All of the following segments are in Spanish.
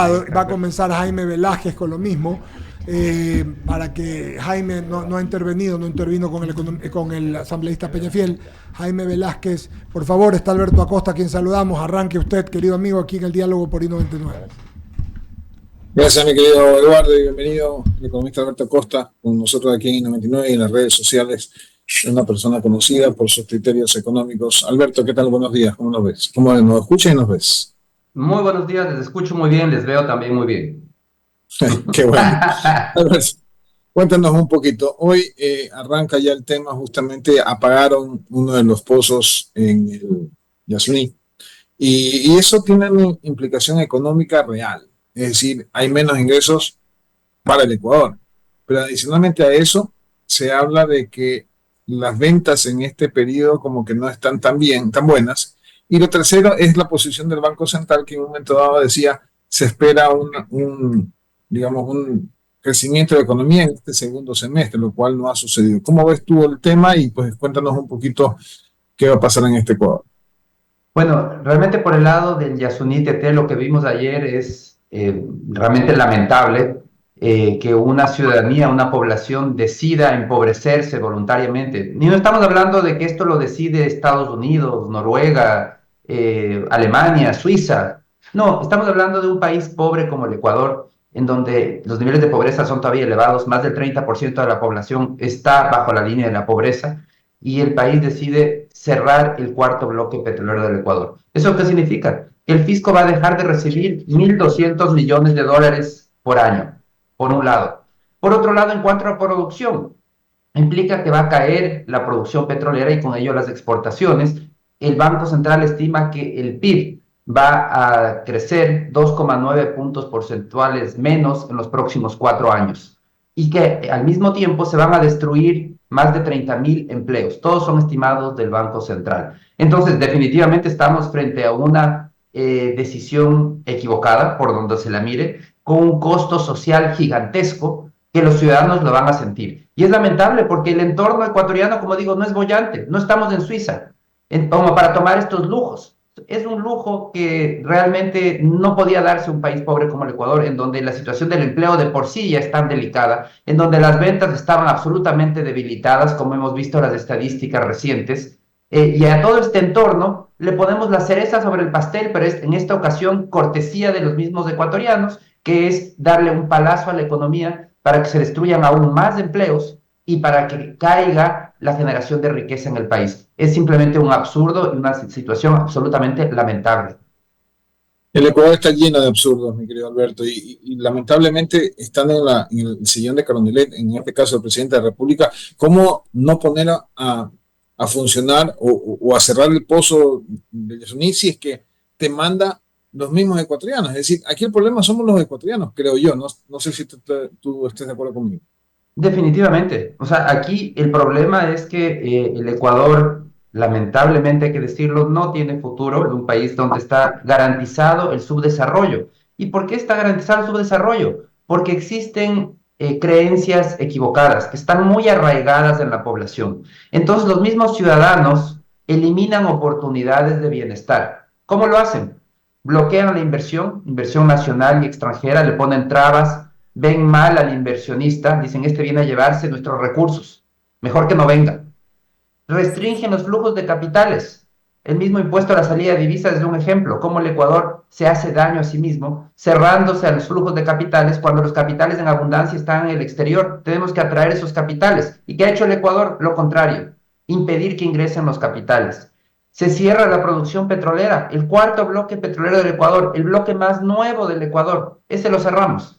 Va a comenzar Jaime Velázquez con lo mismo, para que Jaime no ha intervenido, no intervino con el asambleísta Peñafiel. Jaime Velázquez, por favor, está Alberto Acosta, a quien saludamos. Arranque usted, querido amigo, aquí en el diálogo por I-99. Gracias, mi querido Eduardo, y bienvenido, el economista Alberto Acosta, con nosotros aquí en I-99 y en las redes sociales. Una persona conocida por sus criterios económicos. Alberto, ¿qué tal? Buenos días, ¿cómo nos ves? ¿Cómo nos escuchas y nos ves? Muy buenos días, les escucho muy bien, les veo también muy bien. Qué bueno. Alberto, cuéntanos un poquito. Hoy arranca ya el tema, justamente apagaron uno de los pozos en el Yasuní y eso tiene una implicación económica real. Es decir, hay menos ingresos para el Ecuador. Pero adicionalmente a eso, se habla de que las ventas en este periodo como que no están tan bien, tan buenas. Y lo tercero es la posición del Banco Central, que en un momento dado decía, se espera digamos, un crecimiento de la economía en este segundo semestre, lo cual no ha sucedido. ¿Cómo ves tú el tema? Y pues cuéntanos un poquito qué va a pasar en este Ecuador. Bueno, realmente por el lado del Yasuní TT, lo que vimos ayer es realmente lamentable que una ciudadanía, una población decida empobrecerse voluntariamente. Y no estamos hablando de que esto lo decide Estados Unidos, Noruega, Alemania, Suiza. No, estamos hablando de un país pobre como el Ecuador, en donde los niveles de pobreza son todavía elevados, más del 30% de la población está bajo la línea de la pobreza y el país decide cerrar el cuarto bloque petrolero del Ecuador. ¿Eso qué significa? Que el fisco va a dejar de recibir 1.200 millones de dólares por año, por un lado. Por otro lado, en cuanto a producción, implica que va a caer la producción petrolera y con ello las exportaciones. El Banco Central estima que el PIB va a crecer 2,9 puntos porcentuales menos en los próximos 4 años y que al mismo tiempo se van a destruir más de 30.000 empleos. Todos son estimados del Banco Central. Entonces, definitivamente estamos frente a una decisión equivocada, por donde se la mire, con un costo social gigantesco que los ciudadanos lo van a sentir. Y es lamentable porque el entorno ecuatoriano, como digo, no es bollante. No estamos en Suiza como para tomar estos lujos. Es un lujo que realmente no podía darse un país pobre como el Ecuador, en donde la situación del empleo de por sí ya es tan delicada, en donde las ventas estaban absolutamente debilitadas, como hemos visto en las estadísticas recientes, y a todo este entorno le ponemos la cereza sobre el pastel, pero es en esta ocasión cortesía de los mismos ecuatorianos, que es darle un palazo a la economía para que se destruyan aún más empleos y para que caiga la generación de riqueza en el país. Es simplemente un absurdo y una situación absolutamente lamentable. El Ecuador está lleno de absurdos, mi querido Alberto, y lamentablemente están en el sillón de Carondelet, en este caso el presidente de la República. ¿Cómo no poner a funcionar o a cerrar el pozo de Yasuní si es que te manda los mismos ecuatorianos? Es decir, aquí el problema somos los ecuatorianos, creo yo. No sé si tú estés de acuerdo conmigo. Definitivamente. O sea, aquí el problema es que el Ecuador, lamentablemente hay que decirlo, no tiene futuro. Es un país donde está garantizado el subdesarrollo. ¿Y por qué está garantizado el subdesarrollo? Porque existen creencias equivocadas que están muy arraigadas en la población. Entonces, los mismos ciudadanos eliminan oportunidades de bienestar. ¿Cómo lo hacen? Bloquean la inversión nacional y extranjera, le ponen trabas, ven mal al inversionista, dicen, este viene a llevarse nuestros recursos, mejor que no venga. Restringen los flujos de capitales. El mismo impuesto a la salida de divisas es un ejemplo, cómo el Ecuador se hace daño a sí mismo, cerrándose a los flujos de capitales cuando los capitales en abundancia están en el exterior. Tenemos que atraer esos capitales. ¿Y qué ha hecho el Ecuador? Lo contrario, impedir que ingresen los capitales. Se cierra la producción petrolera, el cuarto bloque petrolero del Ecuador, el bloque más nuevo del Ecuador, ese lo cerramos.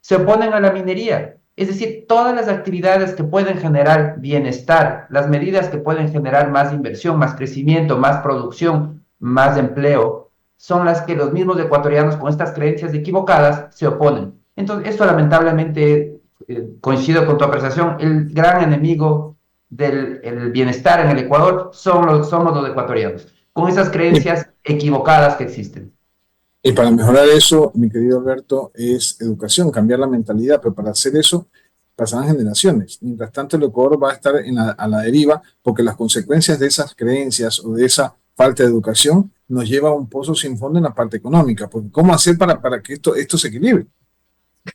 Se oponen a la minería, es decir, todas las actividades que pueden generar bienestar, las medidas que pueden generar más inversión, más crecimiento, más producción, más empleo, son las que los mismos ecuatorianos con estas creencias equivocadas se oponen. Entonces, esto lamentablemente, coincido con tu apreciación, el gran enemigo del bienestar en el Ecuador somos los ecuatorianos, con esas creencias equivocadas que existen. Y para mejorar eso, mi querido Alberto, es educación, cambiar la mentalidad, pero para hacer eso pasarán generaciones. Mientras tanto, el Ecuador va a estar a la deriva porque las consecuencias de esas creencias o de esa falta de educación, nos lleva a un pozo sin fondo en la parte económica. Porque ¿cómo hacer para que esto se equilibre?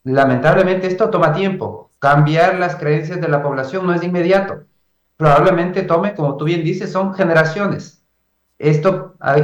Lamentablemente esto toma tiempo. Cambiar las creencias de la población no es de inmediato. Probablemente tome, como tú bien dices, son generaciones.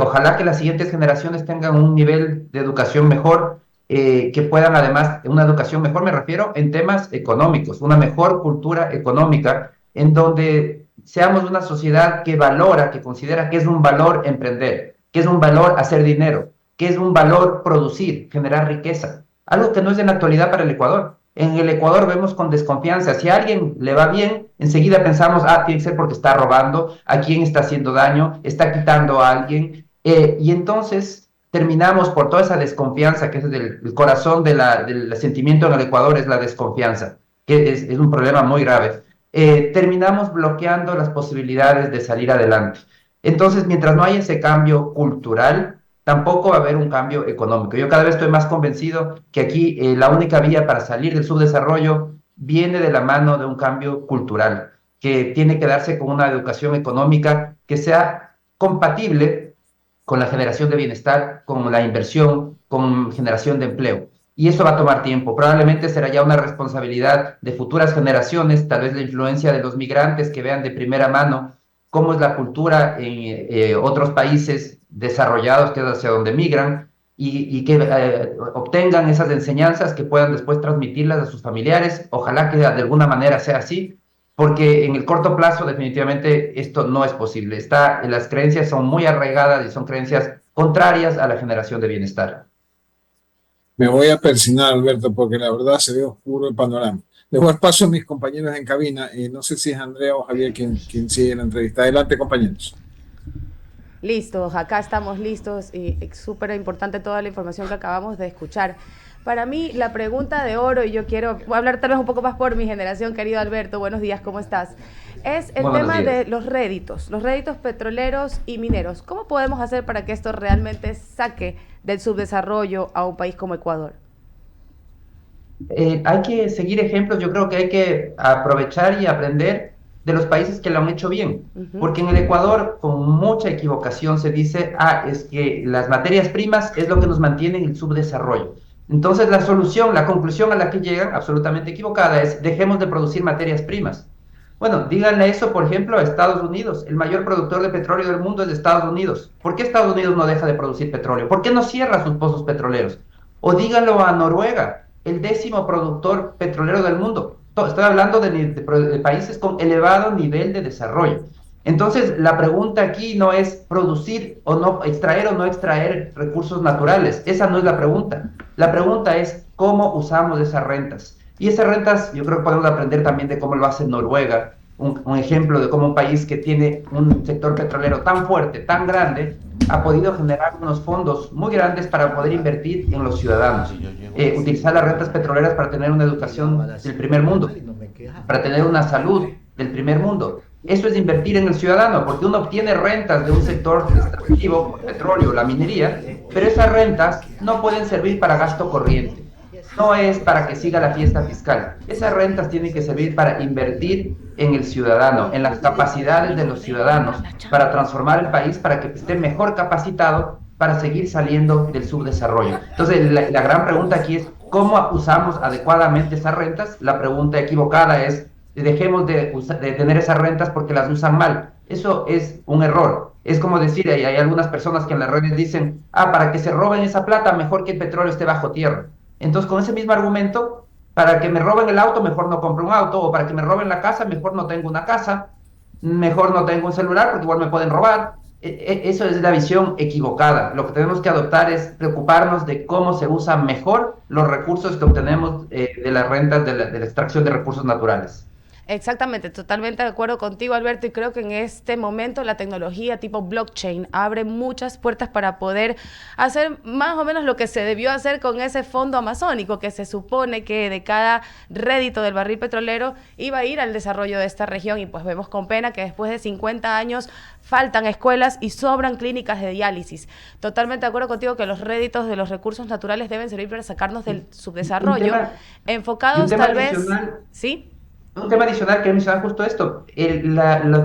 Ojalá que las siguientes generaciones tengan un nivel de educación mejor, que puedan además, una educación mejor, me refiero en temas económicos, una mejor cultura económica, en donde seamos una sociedad que valora, que considera que es un valor emprender, que es un valor hacer dinero, que es un valor producir, generar riqueza, algo que no es en la actualidad para el Ecuador. En el Ecuador vemos con desconfianza. Si a alguien le va bien, enseguida pensamos, tiene que ser porque está robando, a quién está haciendo daño, está quitando a alguien. Y entonces terminamos por toda esa desconfianza, que es el corazón del sentimiento en el Ecuador, es la desconfianza, que es un problema muy grave. Terminamos bloqueando las posibilidades de salir adelante. Entonces, mientras no haya ese cambio cultural, tampoco va a haber un cambio económico. Yo cada vez estoy más convencido que aquí la única vía para salir del subdesarrollo viene de la mano de un cambio cultural, que tiene que darse con una educación económica que sea compatible con la generación de bienestar, con la inversión, con generación de empleo. Y eso va a tomar tiempo. Probablemente será ya una responsabilidad de futuras generaciones, tal vez la influencia de los migrantes que vean de primera mano cómo es la cultura en otros países desarrollados, que es hacia donde migran, y que obtengan esas enseñanzas que puedan después transmitirlas a sus familiares. Ojalá que de alguna manera sea así, porque en el corto plazo definitivamente esto no es posible. Las creencias son muy arraigadas y son creencias contrarias a la generación de bienestar. Me voy a persignar, Alberto, porque la verdad se ve oscuro el panorama. Le voy a dar paso a mis compañeros en cabina. No sé si es Andrea o Javier quien sigue la entrevista. Adelante, compañeros. Listos, acá estamos listos y es súper importante toda la información que acabamos de escuchar. Para mí, la pregunta de oro, y yo voy a hablar tal vez un poco más por mi generación, querido Alberto, buenos días, ¿cómo estás? Es el tema de los réditos petroleros y mineros. ¿Cómo podemos hacer para que esto realmente saque del subdesarrollo a un país como Ecuador? Hay que seguir ejemplos, yo creo que hay que aprovechar y aprender de los países que lo han hecho bien, porque en el Ecuador con mucha equivocación se dice, es que las materias primas es lo que nos mantiene en el subdesarrollo. Entonces la solución, la conclusión a la que llegan, absolutamente equivocada, es dejemos de producir materias primas. Bueno, díganle eso, por ejemplo, a Estados Unidos. El mayor productor de petróleo del mundo es de Estados Unidos. ¿Por qué Estados Unidos no deja de producir petróleo? ¿Por qué no cierra sus pozos petroleros? O díganlo a Noruega, el 10º productor petrolero del mundo. Estoy hablando de países con elevado nivel de desarrollo. Entonces, la pregunta aquí no es producir o no extraer recursos naturales. Esa no es la pregunta. La pregunta es cómo usamos esas rentas. Y esas rentas, yo creo que podemos aprender también de cómo lo hace Noruega, un ejemplo de cómo un país que tiene un sector petrolero tan fuerte, tan grande, ha podido generar unos fondos muy grandes para poder invertir en los ciudadanos. Utilizar las rentas petroleras para tener una educación del primer mundo, para tener una salud del primer mundo. Eso es invertir en el ciudadano, porque uno obtiene rentas de un sector extractivo, petróleo, la minería, pero esas rentas no pueden servir para gasto corriente. No es para que siga la fiesta fiscal. Esas rentas tienen que servir para invertir en el ciudadano, en las capacidades de los ciudadanos, para transformar el país, para que esté mejor capacitado para seguir saliendo del subdesarrollo. Entonces, la gran pregunta aquí es, ¿cómo usamos adecuadamente esas rentas? La pregunta equivocada es, dejemos de tener esas rentas porque las usan mal. Eso es un error. Es como decir, hay algunas personas que en las redes dicen, para que se roben esa plata, mejor que el petróleo esté bajo tierra. Entonces, con ese mismo argumento, para que me roben el auto, mejor no compro un auto, o para que me roben la casa, mejor no tengo una casa, mejor no tengo un celular, porque igual me pueden robar. Eso es la visión equivocada. Lo que tenemos que adoptar es preocuparnos de cómo se usan mejor los recursos que obtenemos de las rentas de la extracción de recursos naturales. Exactamente, totalmente de acuerdo contigo, Alberto, y creo que en este momento la tecnología tipo blockchain abre muchas puertas para poder hacer más o menos lo que se debió hacer con ese fondo amazónico, que se supone que de cada rédito del barril petrolero iba a ir al desarrollo de esta región, y pues vemos con pena que después de 50 años faltan escuelas y sobran clínicas de diálisis. Totalmente de acuerdo contigo que los réditos de los recursos naturales deben servir para sacarnos del subdesarrollo, enfocados tal vez... ¿Sí? Un tema adicional que mencionar justo esto,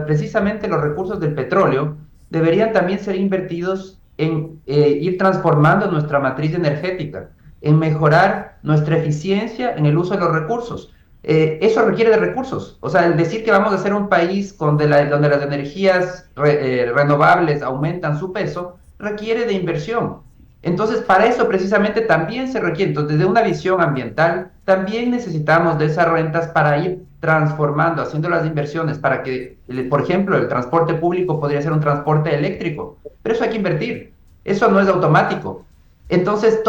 precisamente los recursos del petróleo deberían también ser invertidos en ir transformando nuestra matriz energética, en mejorar nuestra eficiencia en el uso de los recursos. Eso requiere de recursos. O sea, el decir que vamos a ser un país donde las energías renovables aumentan su peso, requiere de inversión. Entonces, para eso precisamente también se requiere. Entonces, desde una visión ambiental, también necesitamos de esas rentas para ir transformando, haciendo las inversiones para que, por ejemplo, el transporte público podría ser un transporte eléctrico, pero eso hay que invertir. Eso no es automático. Entonces,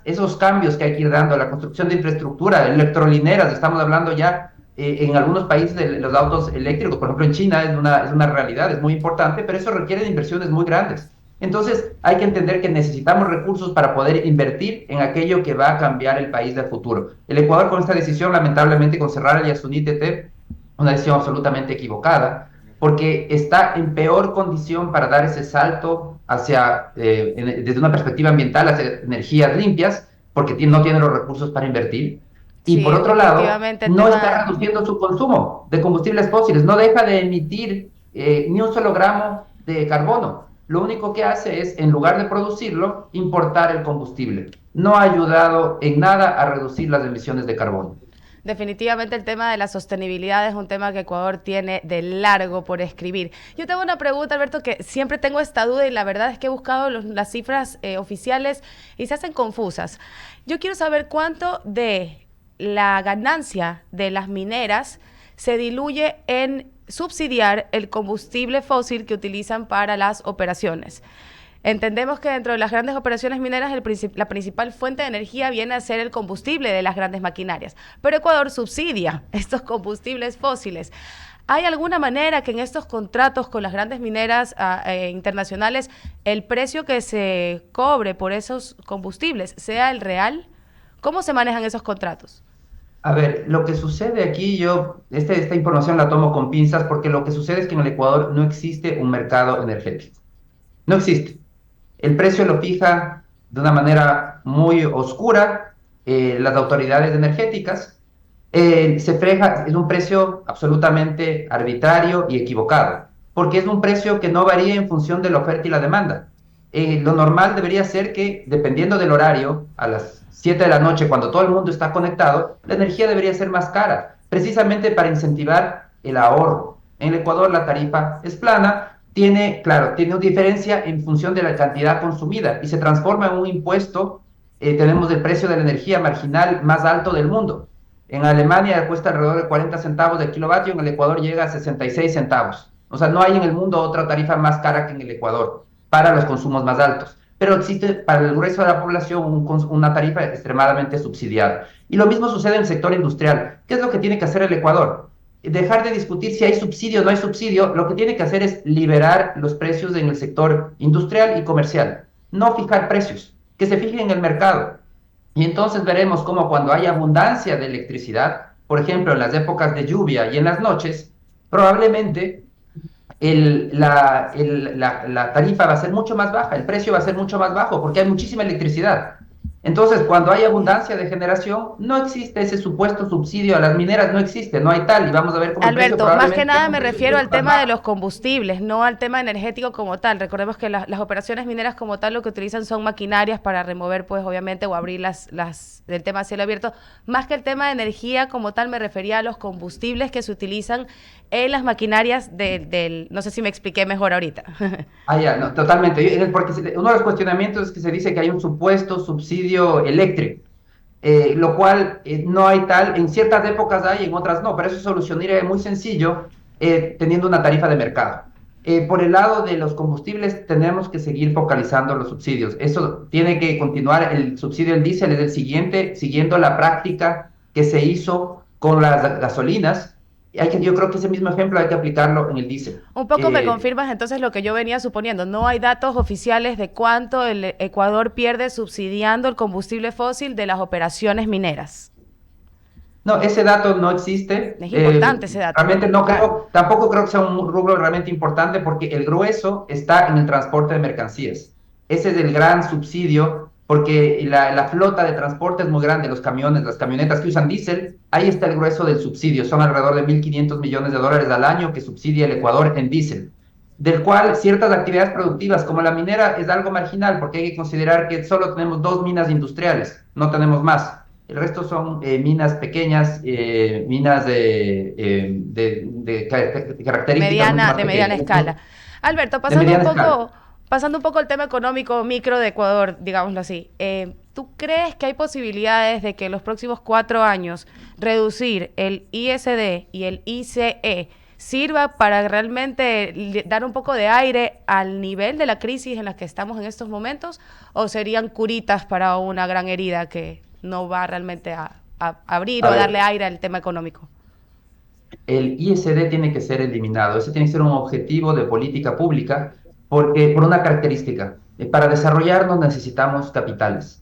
esos cambios que hay que ir dando, la construcción de infraestructura, electrolineras, estamos hablando ya en algunos países de los autos eléctricos, por ejemplo en China es una realidad, es muy importante, pero eso requiere de inversiones muy grandes. Entonces, hay que entender que necesitamos recursos para poder invertir en aquello que va a cambiar el país del futuro. El Ecuador con esta decisión, lamentablemente, con cerrar el Yasuní TT, una decisión absolutamente equivocada, porque está en peor condición para dar ese salto hacia, desde una perspectiva ambiental, hacia energías limpias, porque no tiene los recursos para invertir. Y Sí, por otro lado, no está tema... reduciendo su consumo de combustibles fósiles, no deja de emitir ni un solo gramo de carbono. Lo único que hace es, en lugar de producirlo, importar el combustible. No ha ayudado en nada a reducir las emisiones de carbono. Definitivamente el tema de la sostenibilidad es un tema que Ecuador tiene de largo por escribir. Yo tengo una pregunta, Alberto, que siempre tengo esta duda y la verdad es que he buscado las cifras oficiales y se hacen confusas. Yo quiero saber cuánto de la ganancia de las mineras se diluye en subsidiar el combustible fósil que utilizan para las operaciones. Entendemos que dentro de las grandes operaciones mineras la principal fuente de energía viene a ser el combustible de las grandes maquinarias, pero Ecuador subsidia estos combustibles fósiles. ¿Hay alguna manera que en estos contratos con las grandes mineras internacionales el precio que se cobre por esos combustibles sea el real? ¿Cómo se manejan esos contratos? A ver, lo que sucede aquí, esta información la tomo con pinzas porque lo que sucede es que en el Ecuador no existe un mercado energético. No existe. El precio lo fija de una manera muy oscura las autoridades energéticas. Es un precio absolutamente arbitrario y equivocado, porque es un precio que no varía en función de la oferta y la demanda. Lo normal debería ser que, dependiendo del horario, a las 7 de la noche, cuando todo el mundo está conectado, la energía debería ser más cara, precisamente para incentivar el ahorro. En el Ecuador la tarifa es plana, claro, tiene una diferencia en función de la cantidad consumida y se transforma en un impuesto. Tenemos el precio de la energía marginal más alto del mundo. En Alemania cuesta alrededor de 40 centavos de kilovatio, en el Ecuador llega a 66 centavos. O sea, no hay en el mundo otra tarifa más cara que en el Ecuador para los consumos más altos. Pero existe para el grueso de la población una tarifa extremadamente subsidiada. Y lo mismo sucede en el sector industrial. ¿Qué es lo que tiene que hacer el Ecuador? Dejar de discutir si hay subsidio o no hay subsidio. Lo que tiene que hacer es liberar los precios en el sector industrial y comercial. No fijar precios, que se fijen en el mercado. Y entonces veremos cómo cuando hay abundancia de electricidad, por ejemplo, en las épocas de lluvia y en las noches, probablemente la tarifa va a ser mucho más baja, el precio va a ser mucho más bajo porque hay muchísima electricidad. Entonces, cuando hay abundancia de generación, no existe ese supuesto subsidio a las mineras, no existe, no hay tal, y vamos a ver cómo Alberto, el precio más que nada probablemente me refiero al tema de los combustibles, no al tema energético como tal. Recordemos que las operaciones mineras como tal lo que utilizan son maquinarias para remover, pues obviamente, o abrir del tema a cielo abierto. Más que el tema de energía como tal, me refería a los combustibles que se utilizan en las maquinarias no sé si me expliqué mejor ahorita. Ya, no, totalmente. Porque uno de los cuestionamientos es que se dice que hay un supuesto subsidio eléctrico, lo cual no hay tal, en ciertas épocas hay, en otras no, pero eso se solucionaría muy sencillo teniendo una tarifa de mercado. Por el lado de los combustibles tenemos que seguir focalizando los subsidios. Eso tiene que continuar, el subsidio del diésel es el siguiente, siguiendo la práctica que se hizo con las gasolinas. Yo creo que ese mismo ejemplo hay que aplicarlo en el diésel. Un poco me confirmas entonces lo que yo venía suponiendo. No hay datos oficiales de cuánto el Ecuador pierde subsidiando el combustible fósil de las operaciones mineras. No, ese dato no existe. Es importante ese dato. Realmente tampoco creo que sea un rubro realmente importante porque el grueso está en el transporte de mercancías. Ese es el gran subsidio porque la flota de transporte es muy grande, los camiones, las camionetas que usan diésel, ahí está el grueso del subsidio. Son alrededor de $1.500 millones al año que subsidia el Ecuador en diésel. del cual ciertas actividades productivas como la minera es algo marginal, porque hay que considerar que solo tenemos 2 minas industriales, no tenemos más. El resto son minas pequeñas, minas de características mucho más De mediana pequeñas. escala. Alberto, De mediana escala. pasando un poco el tema económico micro de Ecuador, digámoslo así, ¿tú crees que hay posibilidades de que en los próximos 4 años reducir el ISD y el ICE sirva para realmente dar un poco de aire al nivel de la crisis en la que estamos en estos momentos, o serían curitas para una gran herida que no va realmente a abrir o darle aire al tema económico? El ISD tiene que ser eliminado. Ese tiene que ser un objetivo de política pública porque, por una característica. Para desarrollarnos necesitamos capitales.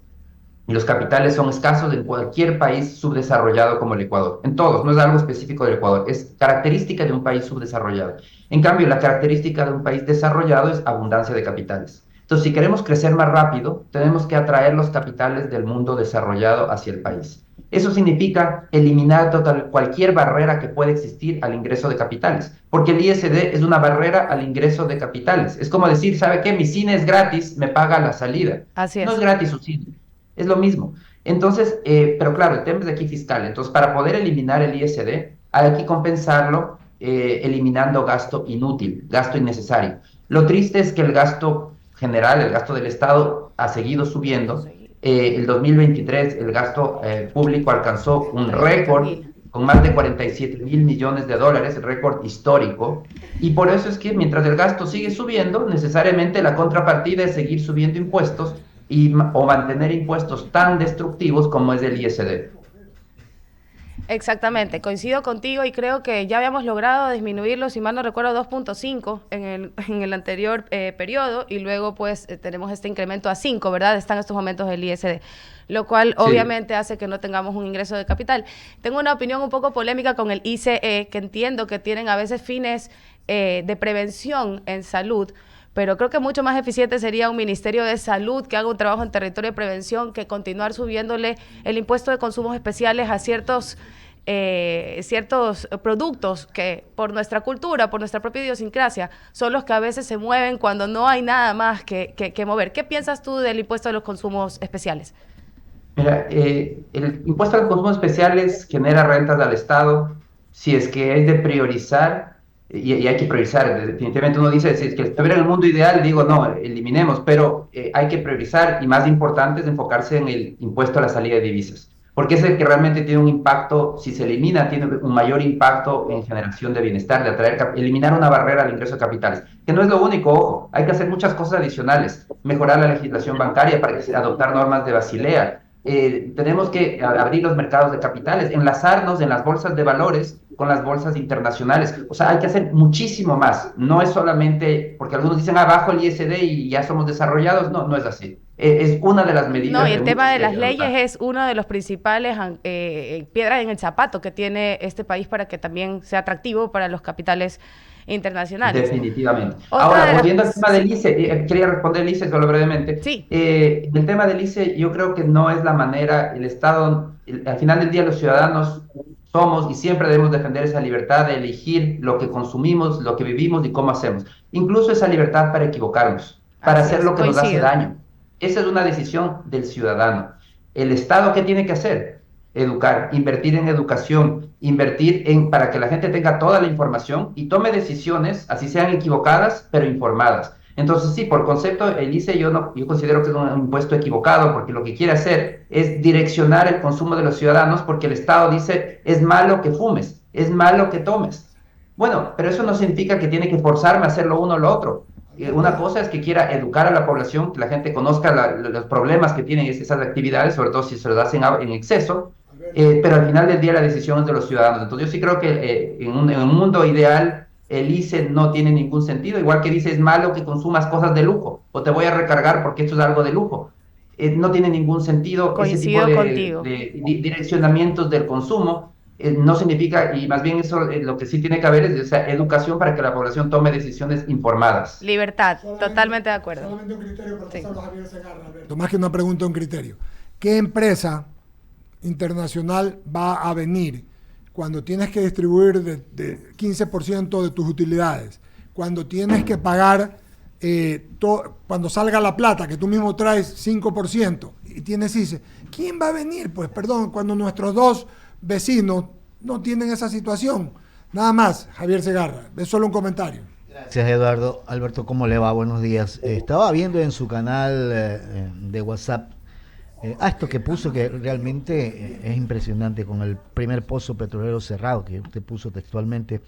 Y los capitales son escasos en cualquier país subdesarrollado como el Ecuador. En todos, no es algo específico del Ecuador, es característica de un país subdesarrollado. En cambio, la característica de un país desarrollado es abundancia de capitales. Entonces, si queremos crecer más rápido, tenemos que atraer los capitales del mundo desarrollado hacia el país. Eso significa eliminar cualquier barrera que pueda existir al ingreso de capitales, porque el ISD es una barrera al ingreso de capitales. Es como decir, ¿sabe qué? Mi cine es gratis, me paga la salida. Así es. No es gratis su cine. Es lo mismo. Entonces, pero claro, el tema es de aquí fiscal. Entonces, para poder eliminar el ISD, hay que compensarlo eliminando gasto inútil, gasto innecesario. Lo triste es que el gasto general, el gasto del Estado, ha seguido subiendo. El 2023, el gasto público alcanzó un récord con más de 47.000 millones de dólares, el récord histórico. Y por eso es que mientras el gasto sigue subiendo, necesariamente la contrapartida es seguir subiendo impuestos o mantener impuestos tan destructivos como es el ISD. Exactamente, coincido contigo y creo que ya habíamos logrado disminuirlo, si mal no recuerdo, 2.5 en el anterior periodo, y luego pues tenemos este incremento a 5, ¿verdad? Está en estos momentos el ISD, lo cual obviamente hace que no tengamos un ingreso de capital. Tengo una opinión un poco polémica con el ICE, que entiendo que tienen a veces fines de prevención en salud, pero creo que mucho más eficiente sería un Ministerio de Salud que haga un trabajo en territorio de prevención que continuar subiéndole el impuesto de consumos especiales a ciertos productos que por nuestra cultura, por nuestra propia idiosincrasia, son los que a veces se mueven cuando no hay nada más que mover. ¿Qué piensas tú del impuesto de los consumos especiales? Mira, el impuesto a los consumos especiales genera rentas al Estado. Si es que hay de priorizar, y hay que priorizar, definitivamente uno dice, si es que estuviera en el mundo ideal, digo, no, eliminemos, pero hay que priorizar, y más importante es enfocarse en el impuesto a la salida de divisas, porque es el que realmente tiene un impacto. Si se elimina, tiene un mayor impacto en generación de bienestar, de eliminar una barrera al ingreso de capitales, que no es lo único, ojo, hay que hacer muchas cosas adicionales, mejorar la legislación bancaria para adoptar normas de Basilea. Tenemos que abrir los mercados de capitales, enlazarnos en las bolsas de valores con las bolsas internacionales. O sea, hay que hacer muchísimo más. No es solamente, porque algunos dicen, bajo el ISD y ya somos desarrollados. No, no es así. Es una de las medidas. No, y el tema de las leyes es uno de los principales piedras en el zapato que tiene este país para que también sea atractivo para los capitales internacionales. Definitivamente. Ahora, volviendo al tema del ICE, quería responder el ICE solo brevemente. Sí. El tema del ICE, yo creo que no es la manera. El Estado, al final del día, los ciudadanos somos y siempre debemos defender esa libertad de elegir lo que consumimos, lo que vivimos y cómo hacemos. Incluso esa libertad para equivocarnos, para hacer lo que nos hace daño. Esa es una decisión del ciudadano. ¿El Estado qué tiene que hacer? Educar, invertir en educación, para que la gente tenga toda la información y tome decisiones, así sean equivocadas, pero informadas. Entonces, sí, por concepto, el ICE yo considero que es un impuesto equivocado, porque lo que quiere hacer es direccionar el consumo de los ciudadanos, porque el Estado dice, es malo que fumes, es malo que tomes. Bueno, pero eso no significa que tiene que forzarme a hacer lo uno o lo otro. Una cosa es que quiera educar a la población, que la gente conozca los problemas que tienen esas actividades, sobre todo si se los hacen en exceso, pero al final del día la decisión es de los ciudadanos. Entonces yo sí creo que en un mundo ideal el ICE no tiene ningún sentido, igual que dice es malo que consumas cosas de lujo, o te voy a recargar porque esto es algo de lujo. No tiene ningún sentido. Coincido ese tipo contigo. de direccionamientos del consumo. No significa, y más bien eso lo que sí tiene que haber es esa educación para que la población tome decisiones informadas. Libertad, totalmente de acuerdo. Solamente un criterio para pasarlo a Javier Segarra, Alberto. Más que una pregunta, un criterio. ¿Qué empresa internacional va a venir cuando tienes que distribuir de 15% de tus utilidades, cuando tienes que pagar, cuando salga la plata, que tú mismo traes 5% y tienes ICE, ¿quién va a venir? Pues perdón, cuando nuestros dos vecinos no tienen esa situación. Nada más, Javier Segarra, es solo un comentario. Gracias, Eduardo. Alberto, ¿cómo le va? Buenos días. Estaba viendo en su canal de WhatsApp esto que puso, que realmente es impresionante, con el primer pozo petrolero cerrado, que usted puso textualmente: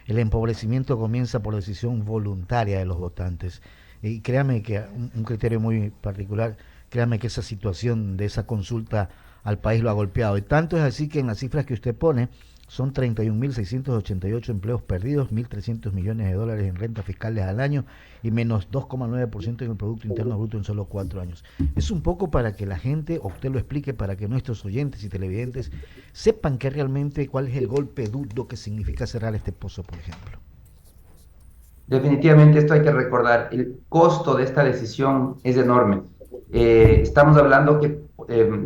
el empobrecimiento comienza por decisión voluntaria de los votantes. Y créame que un criterio muy particular, créame que esa situación de esa consulta al país lo ha golpeado. Y tanto es así que en las cifras que usted pone, son 31.688 empleos perdidos, 1.300 millones de dólares en rentas fiscales al año y menos 2,9% en el Producto Interno Bruto en solo 4 años. Es un poco para que la gente, o usted lo explique, para que nuestros oyentes y televidentes sepan que realmente cuál es el golpe duro que significa cerrar este pozo, por ejemplo. Definitivamente esto hay que recordar, el costo de esta decisión es enorme. Estamos hablando que,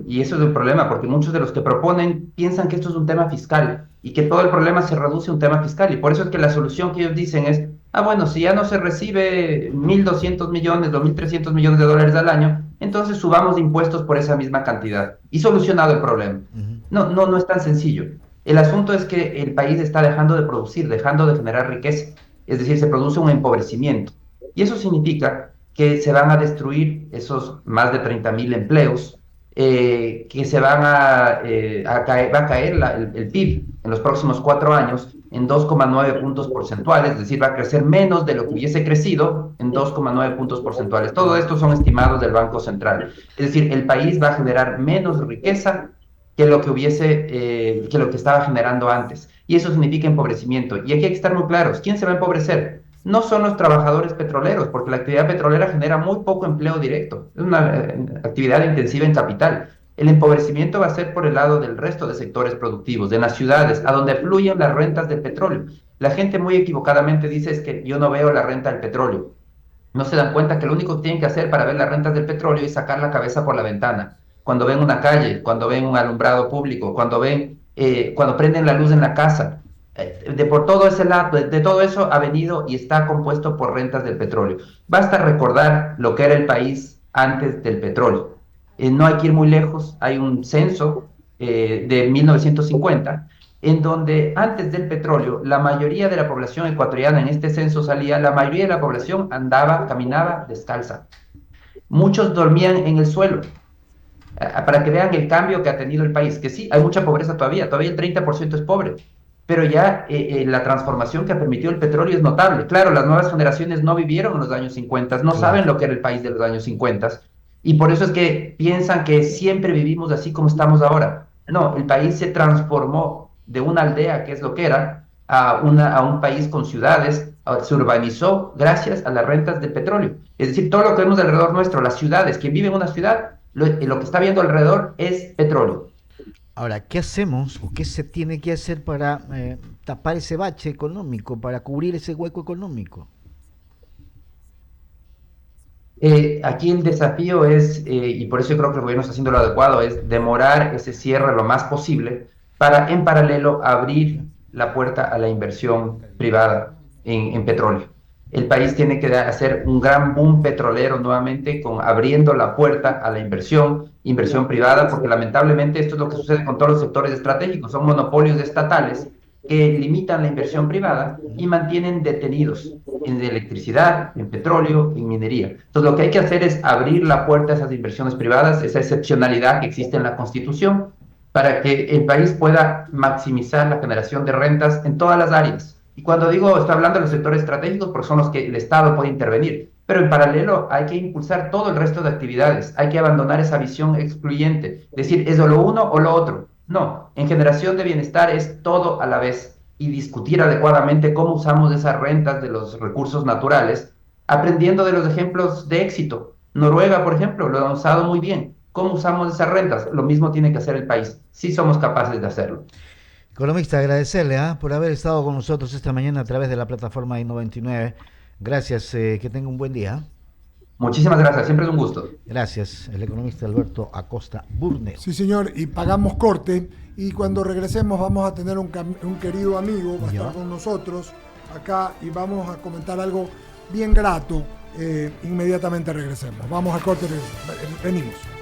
y eso es un problema, porque muchos de los que proponen piensan que esto es un tema fiscal y que todo el problema se reduce a un tema fiscal, y por eso es que la solución que ellos dicen es, bueno, si ya no se recibe 1.200 millones o 1.300 millones de dólares al año, entonces subamos impuestos por esa misma cantidad y solucionado el problema. No es tan sencillo. El asunto es que el país está dejando de producir, dejando de generar riqueza, es decir, se produce un empobrecimiento, y eso significa que se van a destruir esos más de 30.000 empleos, que se van va a caer el PIB en los próximos 4 años en 2,9 puntos porcentuales, es decir, va a crecer menos de lo que hubiese crecido en 2,9 puntos porcentuales. Todo esto son estimados del Banco Central. Es decir, el país va a generar menos riqueza que lo que estaba generando antes. Y eso significa empobrecimiento. Y aquí hay que estar muy claros. ¿Quién se va a empobrecer? No son los trabajadores petroleros, porque la actividad petrolera genera muy poco empleo directo. Es una actividad intensiva en capital. El empobrecimiento va a ser por el lado del resto de sectores productivos, de las ciudades, a donde fluyen las rentas del petróleo. La gente muy equivocadamente dice es que yo no veo la renta del petróleo. No se dan cuenta que lo único que tienen que hacer para ver las rentas del petróleo es sacar la cabeza por la ventana. Cuando ven una calle, cuando ven un alumbrado público, cuando prenden la luz en la casa, por todo ese lado, de todo eso ha venido y está compuesto por rentas del petróleo. Basta recordar lo que era el país antes del petróleo. No hay que ir muy lejos, hay un censo de 1950, en donde antes del petróleo, la mayoría de la población ecuatoriana, en este censo salía, la mayoría de la población caminaba descalza. Muchos dormían en el suelo. Para que vean el cambio que ha tenido el país, que sí, hay mucha pobreza todavía el 30% es pobre, pero ya la transformación que ha permitido el petróleo es notable. Claro, las nuevas generaciones no vivieron en los años 50, no saben lo que era el país de los años 50, y por eso es que piensan que siempre vivimos así como estamos ahora. No, el país se transformó de una aldea, que es lo que era, a un país con ciudades, se urbanizó gracias a las rentas del petróleo. Es decir, todo lo que vemos alrededor nuestro, las ciudades, quien vive en una ciudad, lo que está viendo alrededor es petróleo. Ahora, ¿qué hacemos o qué se tiene que hacer para tapar ese bache económico, para cubrir ese hueco económico? Aquí el desafío es, y por eso yo creo que el gobierno está haciendo lo adecuado, es demorar ese cierre lo más posible para, en paralelo, abrir la puerta a la inversión privada en petróleo. El país tiene que hacer un gran boom petrolero nuevamente, abriendo la puerta a la inversión privada, porque lamentablemente esto es lo que sucede con todos los sectores estratégicos, son monopolios estatales que limitan la inversión privada y mantienen detenidos en electricidad, en petróleo, en minería. Entonces lo que hay que hacer es abrir la puerta a esas inversiones privadas, esa excepcionalidad que existe en la Constitución, para que el país pueda maximizar la generación de rentas en todas las áreas. Y cuando estoy hablando de los sectores estratégicos, porque son los que el Estado puede intervenir, pero en paralelo hay que impulsar todo el resto de actividades, hay que abandonar esa visión excluyente, decir, es o lo uno o lo otro. No, en generación de bienestar es todo a la vez, y discutir adecuadamente cómo usamos esas rentas de los recursos naturales, aprendiendo de los ejemplos de éxito. Noruega, por ejemplo, lo ha usado muy bien. ¿Cómo usamos esas rentas? Lo mismo tiene que hacer el país, si somos capaces de hacerlo. Economista, agradecerle por haber estado con nosotros esta mañana a través de la plataforma I99. Gracias, que tenga un buen día. Muchísimas gracias, siempre es un gusto. Gracias, el economista Alberto Acosta Burneo. Sí, señor, y pagamos corte, y cuando regresemos vamos a tener un querido amigo, va a estar con nosotros, acá y vamos a comentar algo bien grato. Inmediatamente regresemos. Vamos a corte, venimos.